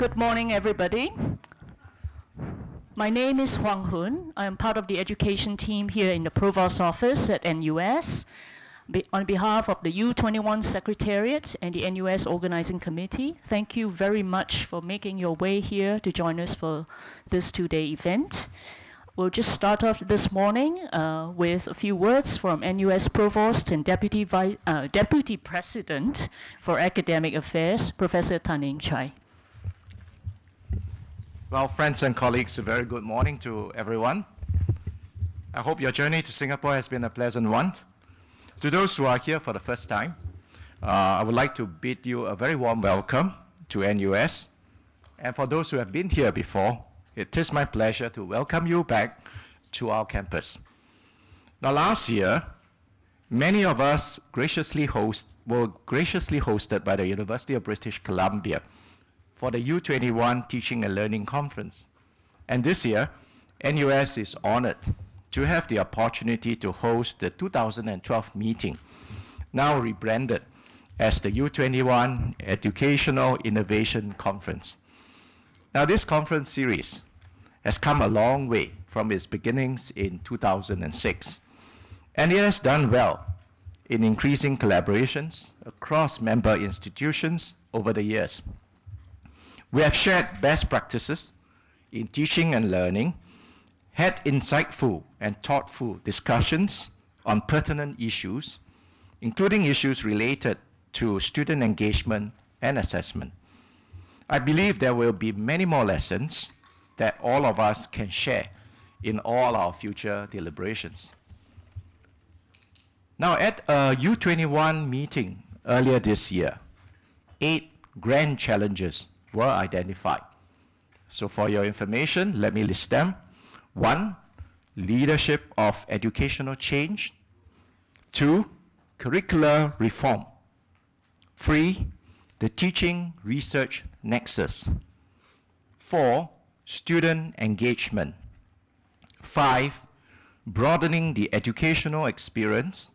Good morning, everybody. My name is Huang Hun. I am part of the education team here in the Provost's office at NUS. On behalf of the U21 Secretariat and the NUS Organizing Committee, thank you very much for making your way here to join us for this two-day event. We'll just start off this morning with a few words from NUS Provost and Deputy President for Academic Affairs, Professor Tan Chai. Well, friends and colleagues, a very good morning to everyone. I hope your journey to Singapore has been a pleasant one. To those who are here for the first time, I would like to bid you a very warm welcome to NUS. And for those who have been here before, it is my pleasure to welcome you back to our campus. Now, last year, many of us were graciously hosted by the University of British Columbia for the U21 Teaching and Learning Conference. And this year, NUS is honored to have the opportunity to host the 2012 meeting, now rebranded as the U21 Educational Innovation Conference. Now, this conference series has come a long way from its beginnings in 2006, and it has done well in increasing collaborations across member institutions over the years. We have shared best practices in teaching and learning, had insightful and thoughtful discussions on pertinent issues, including issues related to student engagement and assessment. I believe there will be many more lessons that all of us can share in all our future deliberations. Now, at a U21 meeting earlier this year, 8 grand challenges were identified. So for your information, let me list them. 1, leadership of educational change. 2, curricular reform. 3, the teaching research nexus. 4, student engagement. 5, broadening the educational experience.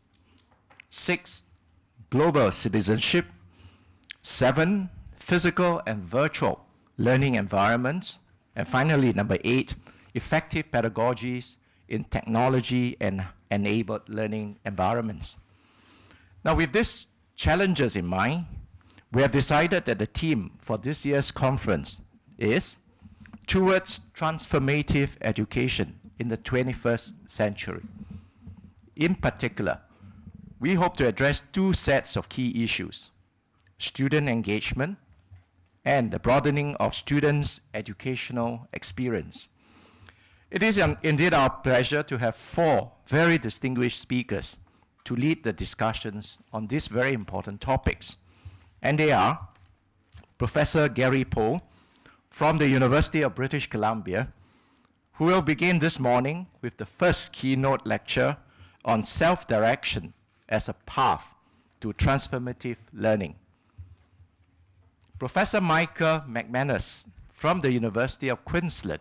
6, global citizenship. 7, physical and virtual learning environments. And finally, number 8, effective pedagogies in technology and enabled learning environments. Now, with these challenges in mind, we have decided that the theme for this year's conference is Towards Transformative Education in the 21st Century. In particular, we hope to address 2 sets of key issues: student engagement and the broadening of students' educational experience. It is indeed our pleasure to have 4 very distinguished speakers to lead the discussions on these very important topics. And they are Professor Gary Poole from the University of British Columbia, who will begin this morning with the first keynote lecture on self-direction as a path to transformative learning. Professor Micah McManus from the University of Queensland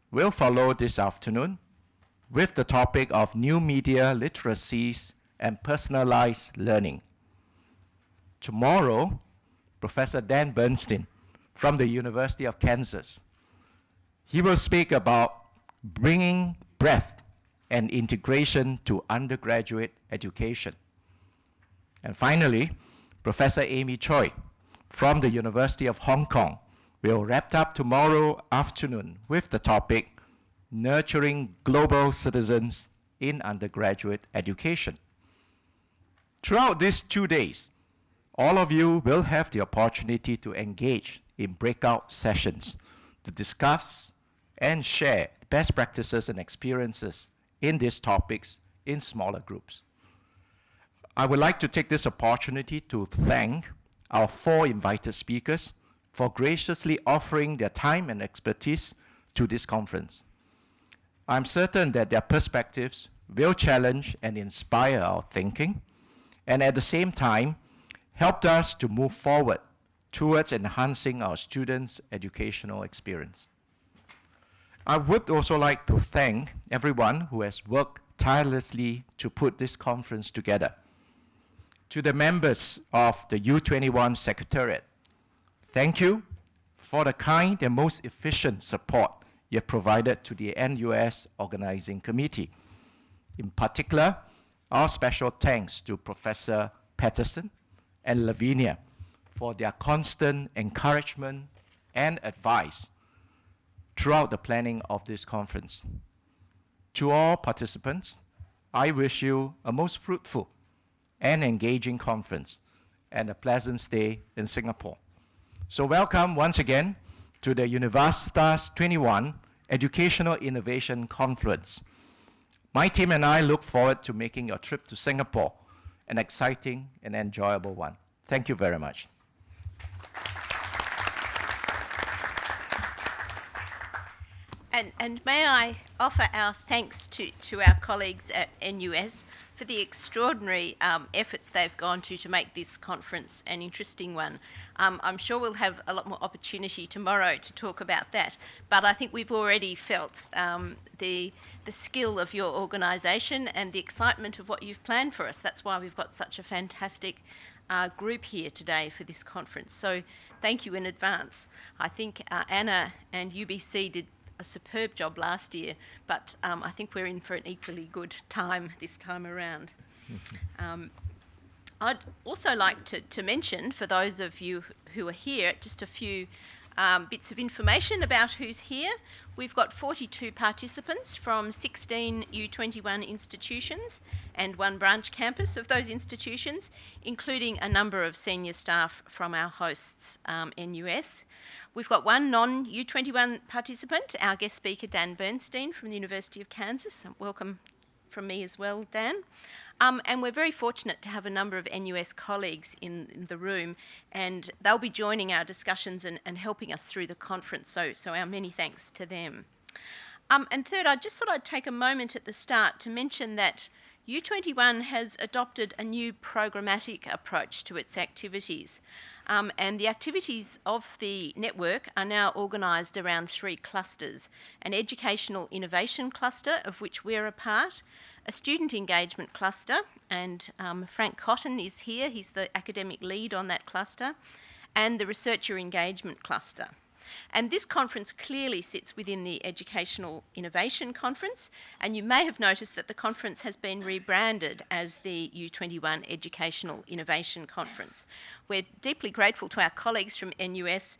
will follow this afternoon with the topic of new media literacies and personalized learning. Tomorrow, Professor Dan Bernstein from the University of Kansas. He will speak about bringing breadth and integration to undergraduate education. And finally, Professor Amy Choi from the University of Hong Kong will wrap up tomorrow afternoon with the topic Nurturing Global Citizens in Undergraduate Education. Throughout these 2 days, all of you will have the opportunity to engage in breakout sessions to discuss and share best practices and experiences in these topics in smaller groups. I would like to take this opportunity to thank our 4 invited speakers for graciously offering their time and expertise to this conference. I'm certain that their perspectives will challenge and inspire our thinking, and at the same time, helped us to move forward towards enhancing our students' educational experience. I would also like to thank everyone who has worked tirelessly to put this conference together. To the members of the U21 Secretariat, thank you for the kind and most efficient support you have provided to the NUS Organizing Committee. In particular, our special thanks to Professor Patterson and Lavinia for their constant encouragement and advice throughout the planning of this conference. To all participants, I wish you a most fruitful and engaging conference and a pleasant stay in Singapore. So welcome once again to the Universitas 21 Educational Innovation Conference. My team and I look forward to making your trip to Singapore an exciting and enjoyable one. Thank you very much. And may I offer our thanks to our colleagues at NUS for the extraordinary efforts they've gone to make this conference an interesting one. I'm sure we'll have a lot more opportunity tomorrow to talk about that, but I think we've already felt the skill of your organisation and the excitement of what you've planned for us. That's why we've got such a fantastic group here today for this conference. So thank you in advance. I think Anna and UBC did a superb job last year, but I think we're in for an equally good time this time around. I'd also like to mention, for those of you who are here, just a few bits of information about who's here. We've got 42 participants from 16 U21 institutions and one branch campus of those institutions, including a number of senior staff from our hosts, NUS. We've got one non-U21 participant, our guest speaker Dan Bernstein from the University of Kansas. Welcome from me as well, Dan. And we're very fortunate to have a number of NUS colleagues in the room, and they'll be joining our discussions and helping us through the conference, so our many thanks to them. And third, I just thought I'd take a moment at the start to mention that U21 has adopted a new programmatic approach to its activities. And the activities of the network are now organised around 3 clusters: an educational innovation cluster, of which we're a part, a student engagement cluster, and Frank Cotton is here, he's the academic lead on that cluster, and the researcher engagement cluster. And this conference clearly sits within the Educational Innovation Conference, and you may have noticed that the conference has been rebranded as the U21 Educational Innovation Conference. We're deeply grateful to our colleagues from NUS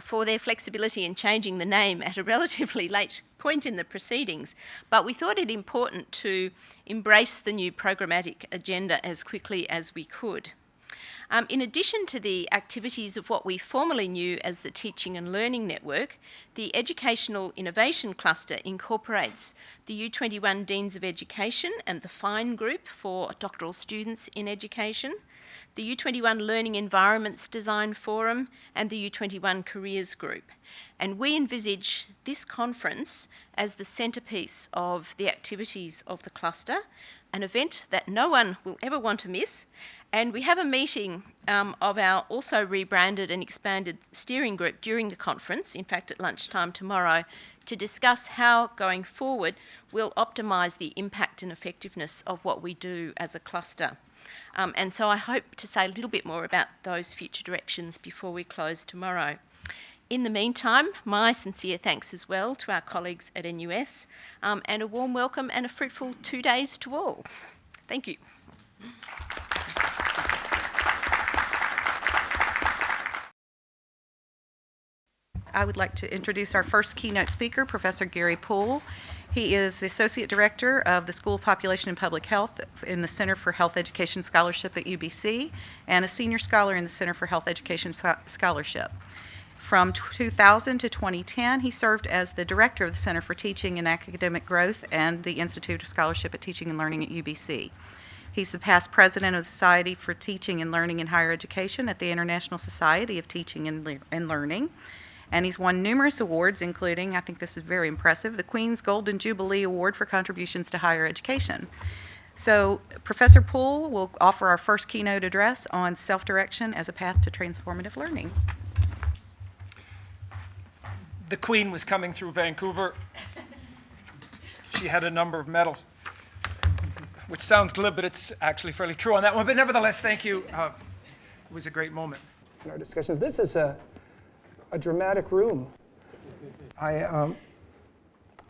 for their flexibility in changing the name at a relatively late point in the proceedings, but we thought it important to embrace the new programmatic agenda as quickly as we could. In addition to the activities of what we formerly knew as the Teaching and Learning Network, the Educational Innovation Cluster incorporates the U21 Deans of Education and the FINE Group for doctoral students in education, the U21 Learning Environments Design Forum, and the U21 Careers Group. And we envisage this conference as the centrepiece of the activities of the cluster, an event that no one will ever want to miss. And we have a meeting of our also rebranded and expanded steering group during the conference, in fact at lunchtime tomorrow, to discuss how, going forward, we'll optimise the impact and effectiveness of what we do as a cluster. And so I hope to say a little bit more about those future directions before we close tomorrow. In the meantime, my sincere thanks as well to our colleagues at NUS, and a warm welcome and a fruitful 2 days to all. Thank you. I would like to introduce our first keynote speaker, Professor Gary Poole. He is the Associate Director of the School of Population and Public Health in the Center for Health Education Scholarship at UBC and a Senior Scholar in the Center for Health Education Scholarship. From 2000 to 2010, he served as the Director of the Center for Teaching and Academic Growth and the Institute of Scholarship at Teaching and Learning at UBC. He's the past President of the Society for Teaching and Learning in Higher Education at the International Society of Teaching and Learning. And he's won numerous awards, including, I think this is very impressive, the Queen's Golden Jubilee Award for contributions to higher education. So Professor Poole will offer our first keynote address on self-direction as a path to transformative learning. The Queen was coming through Vancouver. She had a number of medals, which sounds glib, but it's actually fairly true on that one. But nevertheless, thank you. It was a great moment in our discussions. This is a a dramatic room. I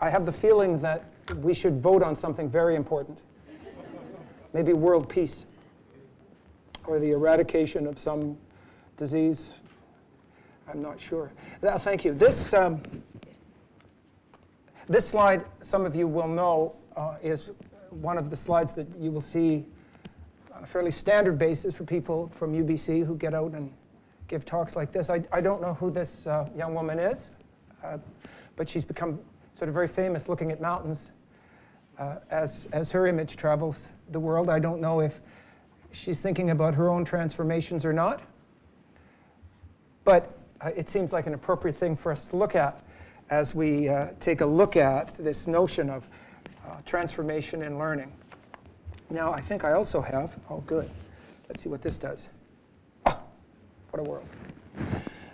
have the feeling that we should vote on something very important. Maybe world peace, or the eradication of some disease. I'm not sure. Thank you. This slide, some of you will know, is one of the slides that you will see on a fairly standard basis for people from UBC who get out and give talks like this. I don't know who this young woman is, but she's become sort of very famous looking at mountains as her image travels the world. I don't know if she's thinking about her own transformations or not, but it seems like an appropriate thing for us to look at as we take a look at this notion of transformation in learning. Now, I think I also have, oh good, let's see what this does. Oh, what a world.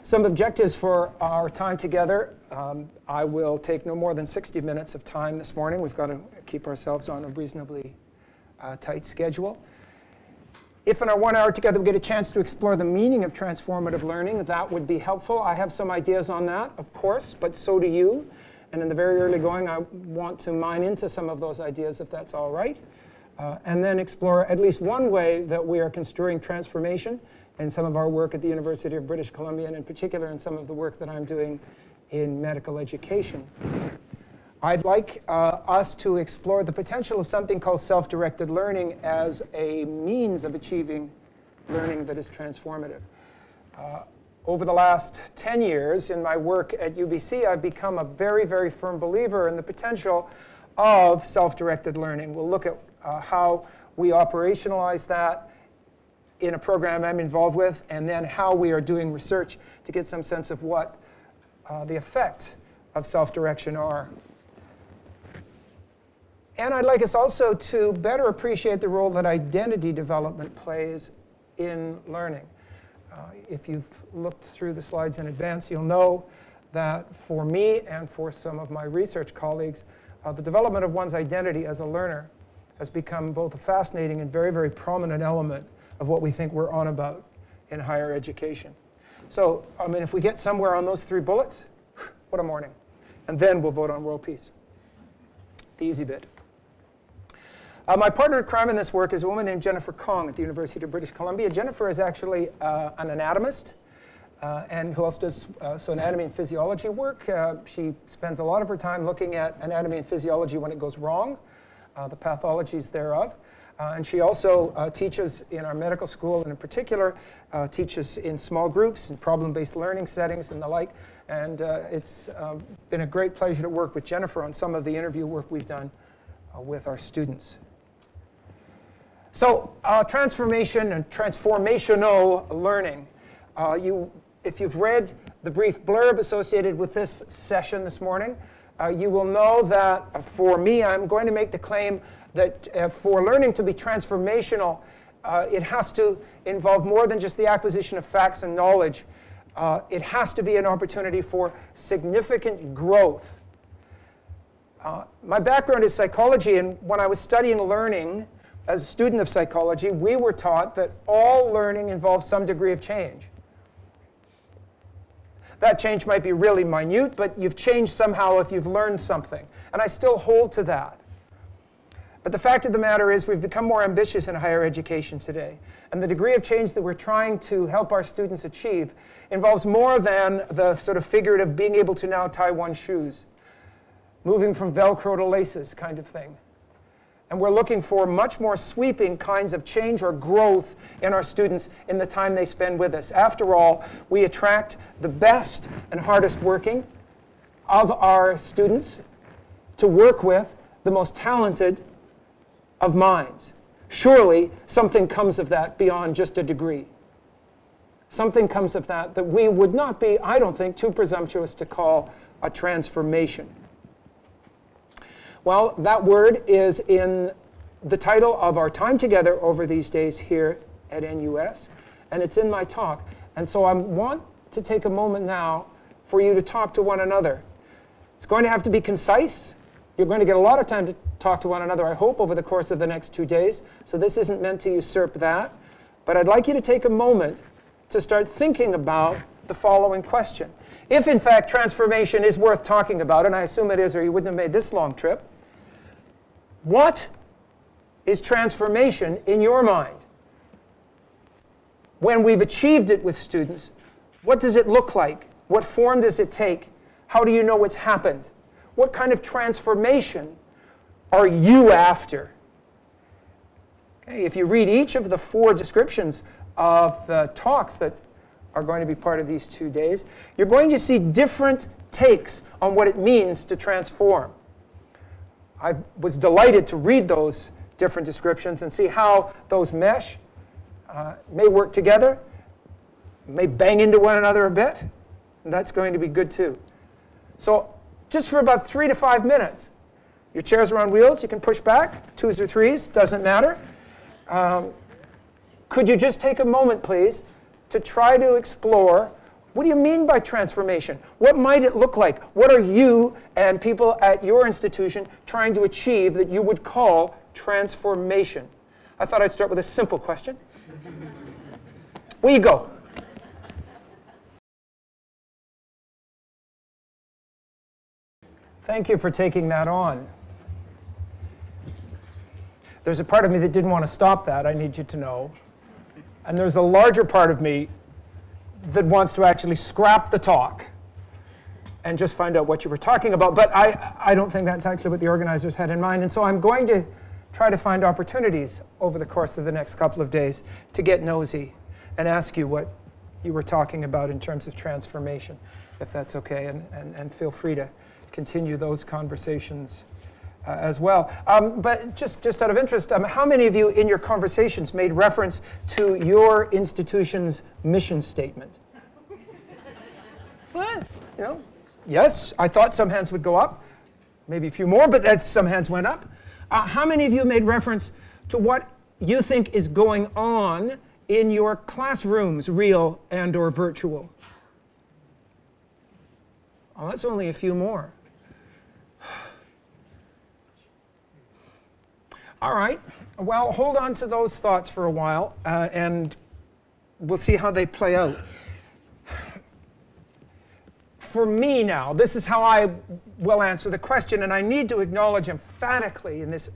Some objectives for our time together. I will take no more than 60 minutes of time this morning. We've got to keep ourselves on a reasonably tight schedule. If in our 1 hour together we get a chance to explore the meaning of transformative learning, that would be helpful. I have some ideas on that, of course, but so do you. And in the very early going, I want to mine into some of those ideas, if that's all right. And then explore at least one way that we are construing transformation in some of our work at the University of British Columbia, and in particular in some of the work that I'm doing in medical education. I'd like us to explore the potential of something called self-directed learning as a means of achieving learning that is transformative. Over the last 10 years in my work at UBC, I've become a very, very firm believer in the potential of self-directed learning. We'll look at how we operationalize that in a program I'm involved with, and then how we are doing research to get some sense of what the effects of self-direction are. And I'd like us also to better appreciate the role that identity development plays in learning. If you've looked through the slides in advance, you'll know that for me and for some of my research colleagues, the development of one's identity as a learner has become both a fascinating and very, very prominent element of what we think we're on about in higher education. So, I mean, if we get somewhere on those 3 bullets, what a morning. And then we'll vote on world peace. The easy bit. My partner in crime in this work is a woman named Jennifer Kong at the University of British Columbia. Jennifer is actually an anatomist, and who else does anatomy and physiology work. She spends a lot of her time looking at anatomy and physiology when it goes wrong, the pathologies thereof. And she also teaches in our medical school, and in particular teaches in small groups and problem-based learning settings and the like. And it's been a great pleasure to work with Jennifer on some of the interview work we've done with our students. So transformation and transformational learning. If you've read the brief blurb associated with this session this morning, you will know that for me, I'm going to make the claim that for learning to be transformational, it has to involve more than just the acquisition of facts and knowledge. It has to be an opportunity for significant growth. My background is psychology, and when I was studying learning as a student of psychology, we were taught that all learning involves some degree of change. That change might be really minute, but you've changed somehow if you've learned something. And I still hold to that. But the fact of the matter is we've become more ambitious in higher education today. And the degree of change that we're trying to help our students achieve involves more than the sort of figurative being able to now tie one's shoes, moving from Velcro to laces kind of thing. And we're looking for much more sweeping kinds of change or growth in our students in the time they spend with us. After all, we attract the best and hardest working of our students to work with the most talented of minds. Surely something comes of that beyond just a degree. Something comes of that that we would not be, I don't think, too presumptuous to call a transformation. Well, that word is in the title of our time together over these days here at NUS, and it's in my talk. And so I want to take a moment now for you to talk to one another. It's going to have to be concise. You're going to get a lot of time to talk to one another, I hope, over the course of the next 2 days. So this isn't meant to usurp that. But I'd like you to take a moment to start thinking about the following question. if in fact transformation is worth talking about, and I assume it is or you wouldn't have made this long trip, what is transformation in your mind? When we've achieved it with students, what does it look like? What form does it take? How do you know it's happened? What kind of transformation are you after? Okay, if you read each of the 4 descriptions of the talks that are going to be part of these 2 days, you're going to see different takes on what it means to transform. I was delighted to read those different descriptions and see how those mesh, may work together, may bang into one another a bit, and that's going to be good too. So just for about 3 to 5 minutes, your chairs are on wheels, you can push back, 2s or 3s, doesn't matter. Could you just take a moment, please, to try to explore, what do you mean by transformation? What might it look like? What are you and people at your institution trying to achieve that you would call transformation? I thought I'd start with a simple question. Where you go? Thank you for taking that on. There's a part of me that didn't want to stop that, I need you to know. And there's a larger part of me that wants to actually scrap the talk and just find out what you were talking about. But I don't think that's actually what the organizers had in mind. And so I'm going to try to find opportunities over the course of the next couple of days to get nosy and ask you what you were talking about in terms of transformation, if that's okay. And feel free to continue those conversations as well. But just out of interest, how many of you in your conversations made reference to your institution's mission statement? Well, you know, yes, I thought some hands would go up, maybe a few more, but some hands went up. How many of you made reference to what you think is going on in your classrooms, real and or virtual? Oh, that's only a few more. All right, well, hold on to those thoughts for a while, and we'll see how they play out. For me now, this is how I will answer the question, and I need to acknowledge emphatically in this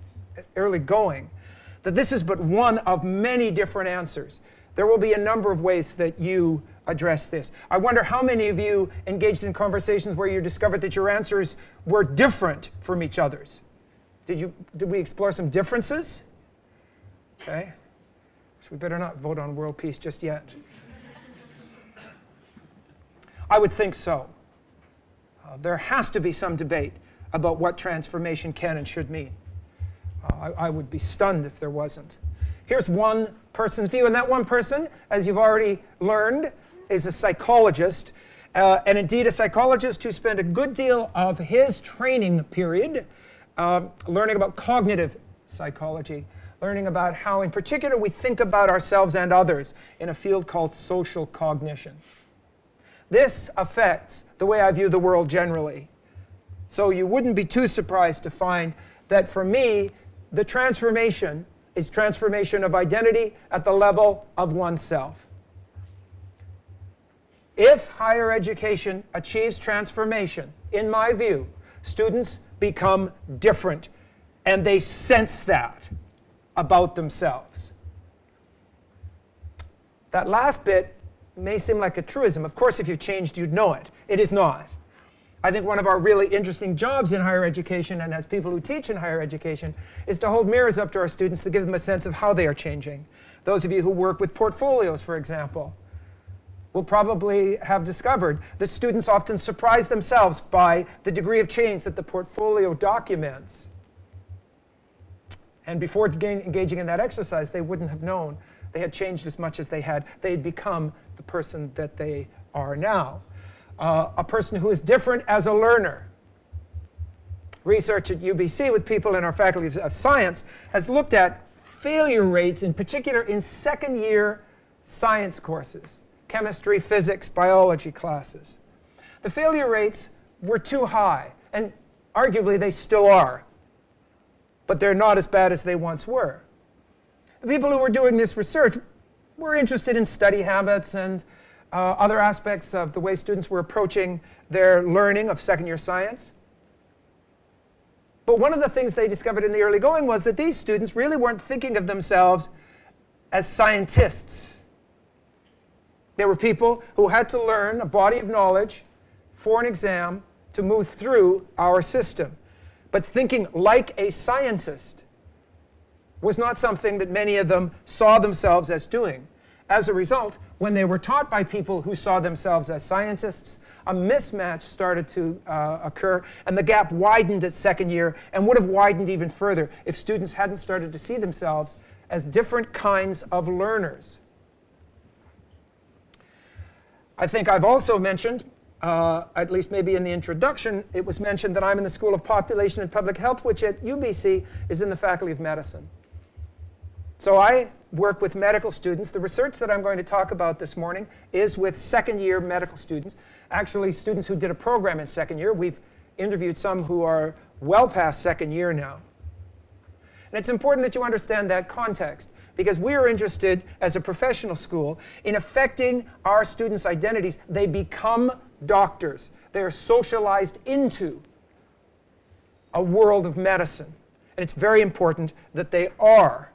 early going that this is but one of many different answers. There will be a number of ways that you address this. I wonder how many of you engaged in conversations where you discovered that your answers were different from each other's. Did we explore some differences? Okay. So we better not vote on world peace just yet. I would think so. There has to be some debate about what transformation can and should mean. I would be stunned if there wasn't. Here's one person's view, and that one person, as you've already learned, is a psychologist, and indeed a psychologist who spent a good deal of his training period learning about cognitive psychology, learning about how, in particular, we think about ourselves and others in a field called social cognition. This affects the way I view the world generally. So you wouldn't be too surprised to find that for me, the transformation is transformation of identity at the level of oneself. If higher education achieves transformation, in my view, students become different, and they sense that about themselves. That last bit may seem like a truism. Of course, if you changed, you'd know it. It is not. I think one of our really interesting jobs in higher education, and as people who teach in higher education, is to hold mirrors up to our students to give them a sense of how they are changing. Those of you who work with portfolios, for example, will probably have discovered that students often surprise themselves by the degree of change that the portfolio documents. And before engaging in that exercise, they wouldn't have known they had changed as much as they had. They had become the person that they are now. A person who is different as a learner. Research at UBC with people in our Faculty of Science has looked at failure rates, in particular in second-year science courses. Chemistry, physics, biology classes. The failure rates were too high, and arguably they still are, but they're not as bad as they once were. The people who were doing this research were interested in study habits and other aspects of the way students were approaching their learning of second-year science. But one of the things they discovered in the early going was that these students really weren't thinking of themselves as scientists. They were people who had to learn a body of knowledge for an exam to move through our system. But thinking like a scientist was not something that many of them saw themselves as doing. As a result, when they were taught by people who saw themselves as scientists, a mismatch started to occur, and the gap widened at second year and would have widened even further if students hadn't started to see themselves as different kinds of learners. I think I've also mentioned, at least maybe in the introduction, it was mentioned that I'm in the School of Population and Public Health, which at UBC is in the Faculty of Medicine. So I work with medical students. The research that I'm going to talk about this morning is with second-year medical students, actually students who did a program in second year. We've interviewed some who are well past second year now. And it's important that you understand that context, because we are interested, as a professional school, in affecting our students' identities. They become doctors. They are socialized into a world of medicine. And it's very important that they are.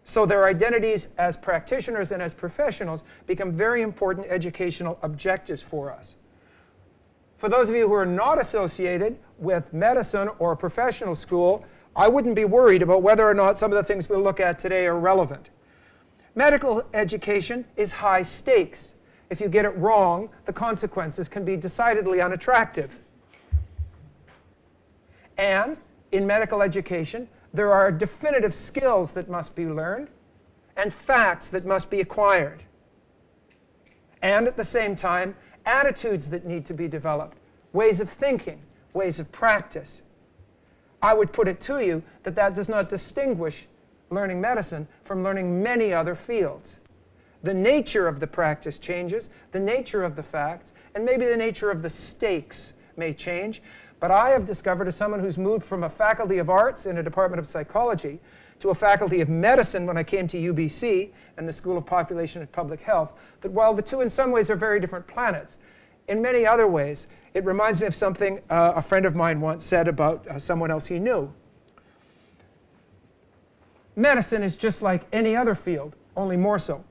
So their identities as practitioners and as professionals become very important educational objectives for us. For those of you who are not associated with medicine or a professional school, I wouldn't be worried about whether or not some of the things we'll look at today are relevant. Medical education is high stakes. If you get it wrong, the consequences can be decidedly unattractive. And in medical education, there are definitive skills that must be learned and facts that must be acquired. And at the same time, attitudes that need to be developed, ways of thinking, ways of practice. I would put it to you that that does not distinguish learning medicine from learning many other fields. The nature of the practice changes, the nature of the facts, and maybe the nature of the stakes may change. But I have discovered, as someone who's moved from a faculty of arts in a department of psychology to a faculty of medicine when I came to UBC and the School of Population and Public Health, that while the two in some ways are very different planets, in many other ways, it reminds me of something a friend of mine once said about someone else he knew. Medicine is just like any other field, only more so.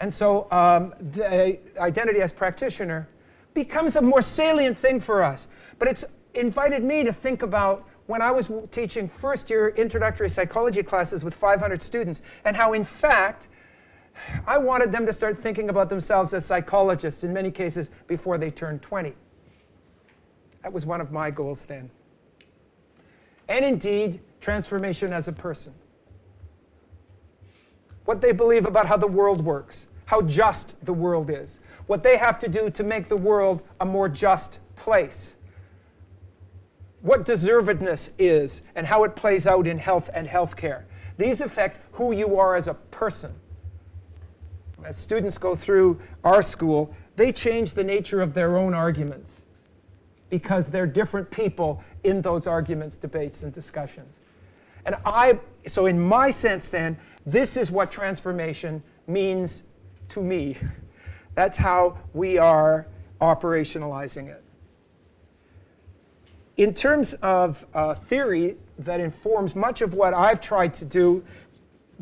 And so the identity as practitioner becomes a more salient thing for us. But it's invited me to think about when I was teaching first-year introductory psychology classes with 500 students, and how, in fact, I wanted them to start thinking about themselves as psychologists, in many cases, before they turned 20. That was one of my goals then. And indeed, transformation as a person. What they believe about how the world works, how just the world is, what they have to do to make the world a more just place, what deservedness is, and how it plays out in health and healthcare. These affect who you are as a person. As students go through our school, they change the nature of their own arguments because they're different people in those arguments, debates, and discussions. And so in my sense then, this is what transformation means to me. That's how we are operationalizing it. In terms of theory that informs much of what I've tried to do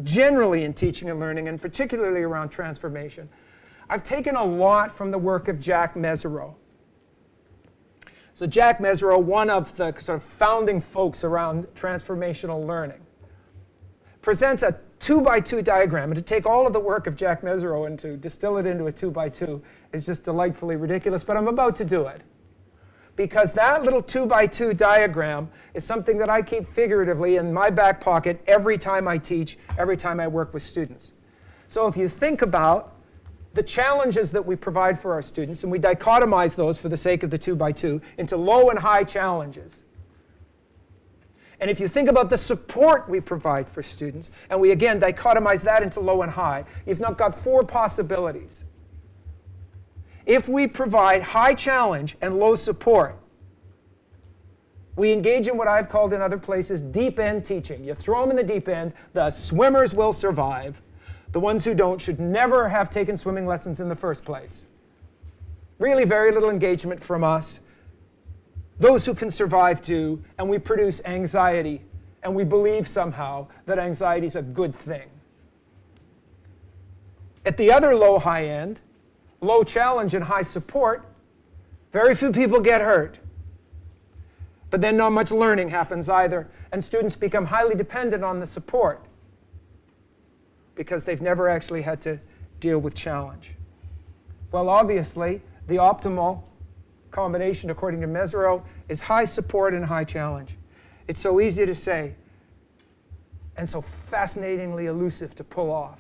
generally in teaching and learning, and particularly around transformation, I've taken a lot from the work of Jack Mezirow. So Jack Mezirow, one of the sort of founding folks around transformational learning, presents a 2x2 diagram. And to take all of the work of Jack Mezirow and to distill it into a 2x2 is just delightfully ridiculous, but I'm about to do it. Because that little 2x2 diagram is something that I keep figuratively in my back pocket every time I teach, every time I work with students. So if you think about the challenges that we provide for our students, and we dichotomize those for the sake of the 2x2 into low and high challenges. And if you think about the support we provide for students, and we again dichotomize that into low and high, you've now got 4 possibilities. If we provide high challenge and low support, we engage in what I've called in other places deep end teaching. You throw them in the deep end, the swimmers will survive. The ones who don't should never have taken swimming lessons in the first place. Really very little engagement from us. Those who can survive do, and we produce anxiety, and we believe somehow that anxiety is a good thing. At the other low-high end, low challenge and high support, very few people get hurt. But then not much learning happens either, and students become highly dependent on the support because they've never actually had to deal with challenge. Well, obviously, the optimal combination, according to Mesereau, is high support and high challenge. It's so easy to say and so fascinatingly elusive to pull off.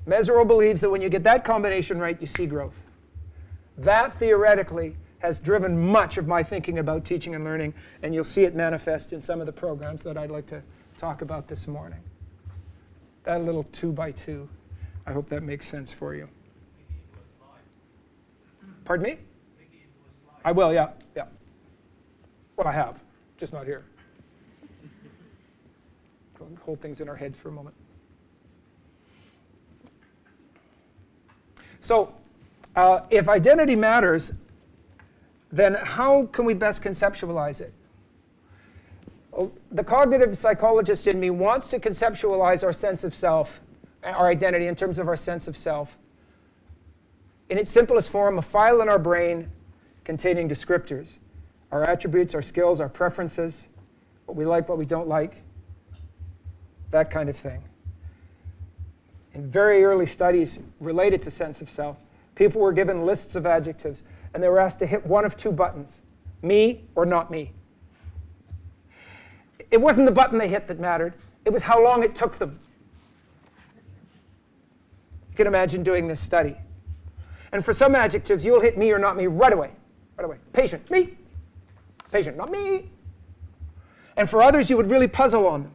Mesereau believes that when you get that combination right, you see growth. That theoretically has driven much of my thinking about teaching and learning, and you'll see it manifest in some of the programs that I'd like to talk about this morning. That little 2x2, I hope that makes sense for you. Pardon me? I will, yeah. Well, I have, just not here. Hold things in our heads for a moment. So, if identity matters, then how can we best conceptualize it? The cognitive psychologist in me wants to conceptualize our sense of self, our identity in terms of our sense of self. In its simplest form, a file in our brain containing descriptors, our attributes, our skills, our preferences, what we like, what we don't like, that kind of thing. In very early studies related to sense of self, people were given lists of adjectives, and they were asked to hit one of two buttons, me or not me. It wasn't the button they hit that mattered, it was how long it took them. You can imagine doing this study. And for some adjectives, you'll hit me or not me right away. Right away. Patient, me. Patient, not me. And for others, you would really puzzle on them.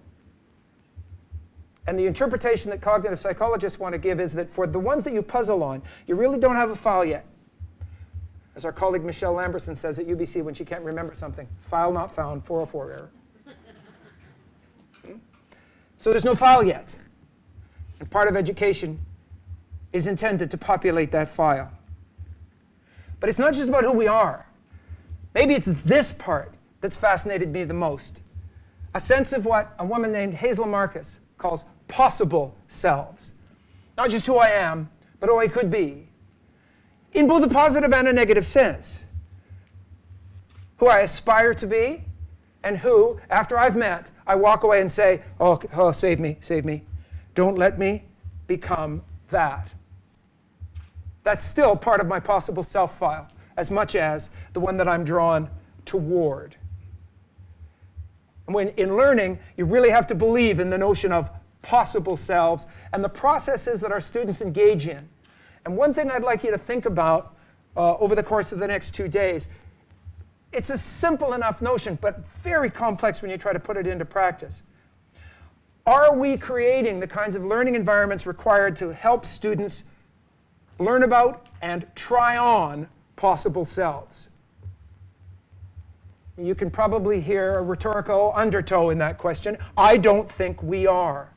And the interpretation that cognitive psychologists want to give is that for the ones that you puzzle on, you really don't have a file yet. As our colleague Michelle Lamberson says at UBC when she can't remember something, file not found, 404 error. So there's no file yet. And part of education is intended to populate that file. But it's not just about who we are. Maybe it's this part that's fascinated me the most. A sense of what a woman named Hazel Marcus calls possible selves. Not just who I am, but who I could be. In both a positive and a negative sense. Who I aspire to be, and who, after I've met, I walk away and say, oh, save me, save me. Don't let me become that. That's still part of my possible self file, as much as the one that I'm drawn toward. And when in learning, you really have to believe in the notion of possible selves and the processes that our students engage in. And one thing I'd like you to think about over the course of the next 2 days, it's a simple enough notion, but very complex when you try to put it into practice. Are we creating the kinds of learning environments required to help students learn about and try on possible selves? You can probably hear a rhetorical undertow in that question. I don't think we are.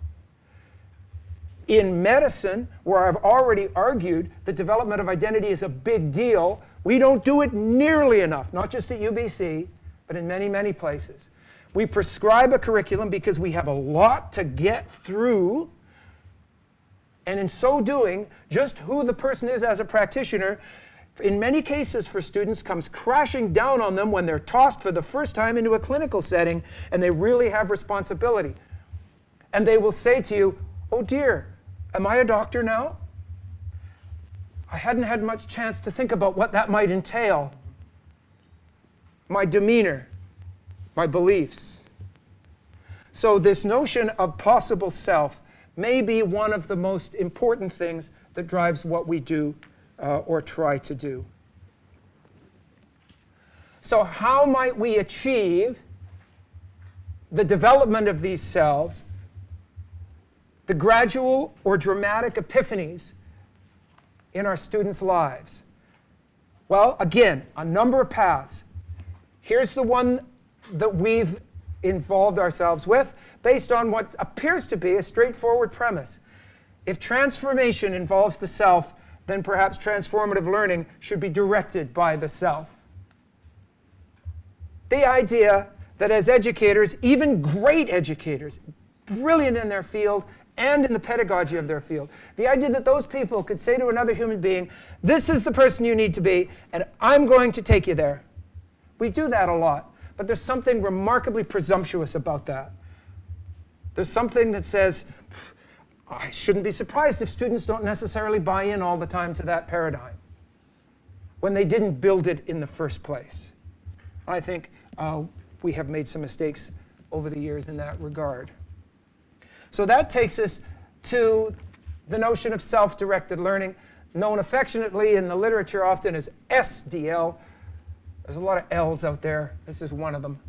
In medicine, where I've already argued that development of identity is a big deal, we don't do it nearly enough, not just at UBC, but in many, many places. We prescribe a curriculum because we have a lot to get through, and in so doing, just who the person is as a practitioner, in many cases for students, comes crashing down on them when they're tossed for the first time into a clinical setting and they really have responsibility. And they will say to you, oh dear, am I a doctor now? I hadn't had much chance to think about what that might entail. My demeanor, my beliefs. So this notion of possible self may be one of the most important things that drives what we do or try to do. So how might we achieve the development of these selves, the gradual or dramatic epiphanies in our students' lives? Well, again, a number of paths. Here's the one that we've involved ourselves with, based on what appears to be a straightforward premise. If transformation involves the self, then perhaps transformative learning should be directed by the self. The idea that as educators, even great educators, brilliant in their field and in the pedagogy of their field, the idea that those people could say to another human being, this is the person you need to be, and I'm going to take you there. We do that a lot, but there's something remarkably presumptuous about that. There's something that says, I shouldn't be surprised if students don't necessarily buy in all the time to that paradigm when they didn't build it in the first place. I think we have made some mistakes over the years in that regard. So that takes us to the notion of self-directed learning, known affectionately in the literature often as SDL. There's a lot of L's out there. This is one of them.